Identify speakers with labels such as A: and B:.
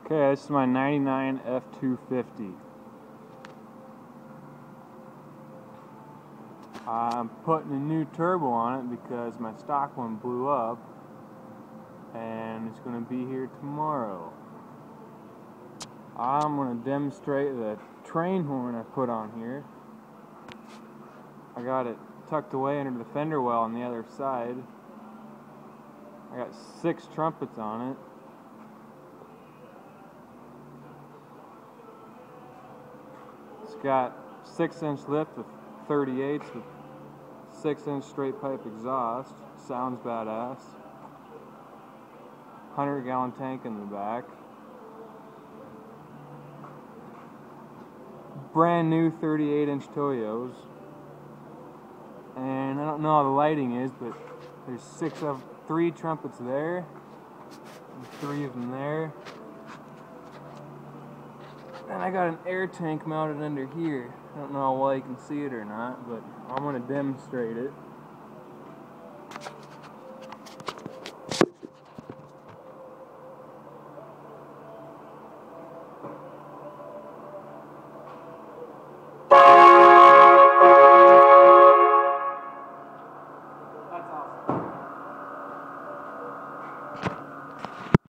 A: Okay, this is my 99 F250. I'm putting a new turbo on it because my stock one blew up and it's going to be here tomorrow. I'm going to demonstrate the train horn I put on here. I got it tucked away under the fender well on the other side. I got 6 trumpets on it. It's got 6-inch lift with 38s with 6-inch straight pipe exhaust. Sounds badass. 100-gallon tank in the back. Brand new 38-inch Toyos. And I don't know how the lighting is, but there's 3 trumpets there, and 3 of them there. And I got an air tank mounted under here. I don't know how well you can see it or not, but I'm going to demonstrate it.